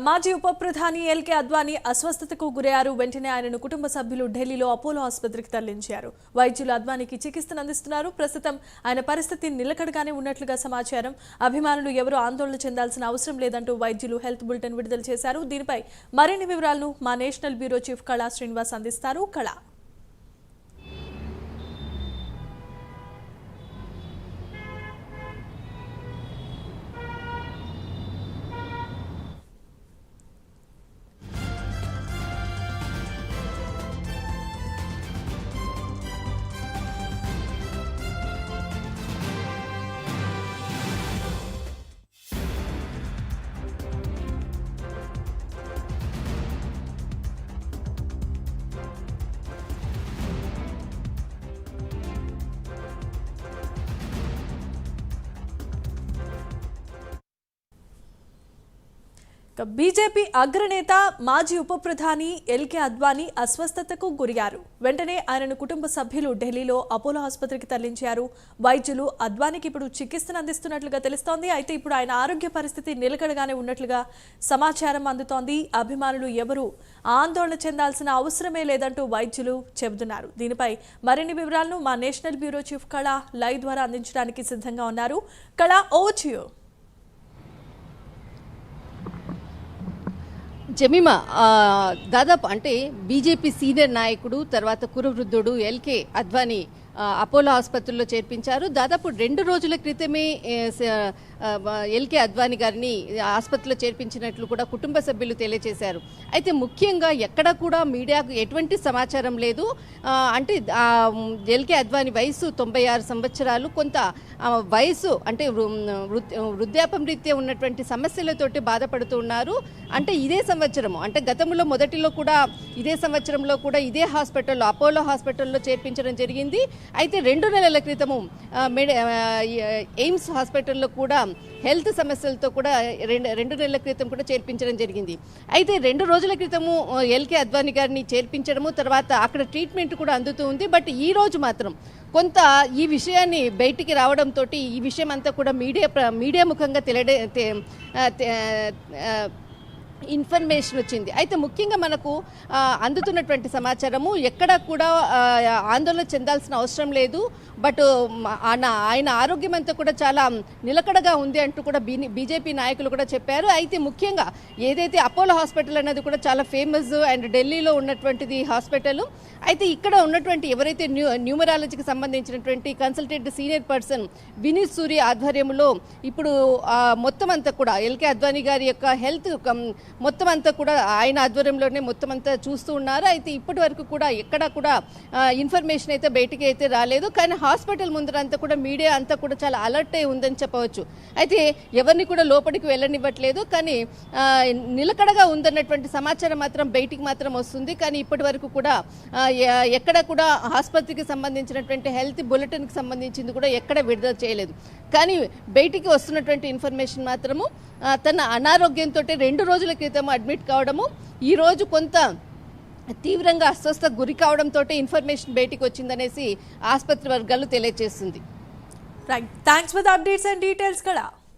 మాజీ ఉప ప్రధాని ఎల్కే అద్వానీ అస్వస్థతకు గురయ్యారు. వెంటనే ఆయనను కుటుంబ సభ్యులు ఢిల్లీలో అపోలో ఆసుపత్రికి తరలించారు. వైద్యులు అద్వానీకి చికిత్సను అందిస్తున్నారు. ప్రస్తుతం ఆయన పరిస్థితి నిలకడగానే ఉన్నట్లుగా సమాచారం. అభిమానులు ఎవరూ ఆందోళన చెందాల్సిన అవసరం లేదంటూ వైద్యులు హెల్త్ బులెటిన్ విడుదల చేశారు. దీనిపై మరిన్ని వివరాలను మా నేషనల్ బ్యూరో చీఫ్ కళా శ్రీనివాస్ అందిస్తారు. కళ బీజేపీ అగ్రనేత మాజీ ఉప ప్రధాని ఎల్కే అద్వానీ అస్వస్థతకు గురయ్యారు. వెంటనే ఆయనను కుటుంబ సభ్యులు ఢిల్లీలో అపోలో ఆసుపత్రికి తరలించారు. వైద్యులు అద్వానీకి ఇప్పుడు చికిత్సను అందిస్తున్నట్లుగా తెలుస్తోంది. అయితే ఇప్పుడు ఆయన ఆరోగ్య పరిస్థితి నిలకడగానే ఉన్నట్లుగా సమాచారం అందుతోంది. అభిమానులు ఎవరూ ఆందోళన చెందాల్సిన అవసరమే లేదంటూ వైద్యులు చెబుతున్నారు. దీనిపై మరిన్ని వివరాలను మా నేషనల్ బ్యూరో చీఫ్ కళ లైవ్ ద్వారా అందించడానికి సిద్ధంగా ఉన్నారు. కళ, ఓవర్ టు యు. జమీమా, దాదాపు అంటే బీజేపీ సీనియర్ నాయకుడు తర్వాత కురువృద్ధుడు ఎల్కే అద్వానీ అపోలో ఆసుపత్రిలో చేర్పించారు. దాదాపు 2 రోజుల క్రితమే ఎల్కే అద్వానీ గారిని ఆసుపత్రిలో చేర్పించినట్లు కూడా కుటుంబ సభ్యులు తెలియజేశారు. అయితే ముఖ్యంగా ఎక్కడ కూడా మీడియాకు ఎటువంటి సమాచారం లేదు. అంటే ఎల్కే అద్వానీ వయసు 96 సంవత్సరాలు. కొంత వయసు అంటే వృద్ధాప్యం రీత్యా ఉన్నటువంటి సమస్యలతోటి బాధపడుతూ ఉన్నారు. అంటే ఇదే సంవత్సరము, అంటే గతంలో మొదటిలో కూడా ఇదే సంవత్సరంలో కూడా ఇదే హాస్పిటల్లో అపోలో హాస్పిటల్లో చేర్పించడం జరిగింది. అయితే 2 నెలల క్రితము ఎయిమ్స్ హాస్పిటల్లో కూడా హెల్త్ సమస్యలతో కూడా 2 నెలల క్రితం కూడా చేర్పించడం జరిగింది. అయితే 2 రోజుల క్రితము ఎల్కే అద్వానీ గారిని చేర్పించడము, తర్వాత అక్కడ ట్రీట్మెంట్ కూడా అందుతూ ఉంది. బట్ ఈ రోజు మాత్రం కొంత ఈ విషయాన్ని బయటికి రావడంతో ఈ విషయం అంతా కూడా మీడియా ముఖంగా ఇన్ఫర్మేషన్ వచ్చింది. అయితే ముఖ్యంగా మనకు అందుతున్నటువంటి సమాచారము ఎక్కడా కూడా ఆందోళన చెందాల్సిన అవసరం లేదు. బట్ ఆయన ఆరోగ్యం అంతా కూడా చాలా నిలకడగా ఉంది అంటూ కూడా బీజేపీ నాయకులు కూడా చెప్పారు. అయితే ముఖ్యంగా ఏదైతే అపోలో హాస్పిటల్ అనేది కూడా చాలా ఫేమస్ అండ్ ఢిల్లీలో ఉన్నటువంటిది హాస్పిటల్. అయితే ఇక్కడ ఉన్నటువంటి ఎవరైతే న్యూమరాలజీకి సంబంధించినటువంటి consultant senior person Vineet Suri ఆధ్వర్యంలో ఇప్పుడు మొత్తం అంతా కూడా ఎల్కే అద్వానీ గారి యొక్క హెల్త్ మొత్తం అంతా కూడా ఆయన ఆధ్వర్యంలోనే మొత్తం అంతా చూస్తూ ఉన్నారు. అయితే ఇప్పటి వరకు కూడా ఎక్కడా కూడా ఇన్ఫర్మేషన్ అయితే బయటికి అయితే రాలేదు. కానీ హాస్పిటల్ ముందరంతా కూడా మీడియా అంతా కూడా చాలా అలర్ట్ అయి ఉందని చెప్పవచ్చు. అయితే ఎవరిని కూడా లోపలికి వెళ్ళనివ్వట్లేదు. కానీ నిలకడగా ఉందన్నటువంటి సమాచారం మాత్రం బయటికి మాత్రం వస్తుంది. కానీ ఇప్పటి వరకు కూడా ఎక్కడ కూడా ఆసుపత్రికి సంబంధించినటువంటి హెల్త్ బులెటిన్కి సంబంధించింది కూడా ఎక్కడ విడుదల చేయలేదు. కానీ బయటికి వస్తున్నటువంటి ఇన్ఫర్మేషన్ మాత్రము తన అనారోగ్యంతో 2 రోజుల క్రితం అడ్మిట్ కావడము, ఈరోజు కొంత తీవ్రంగా అస్వస్థ గురి కావడంతో ఇన్ఫర్మేషన్ బయటికి వచ్చిందనేసి ఆసుపత్రి వర్గాలు తెలియజేస్తుంది. Right, thanks for the updates and details. కదా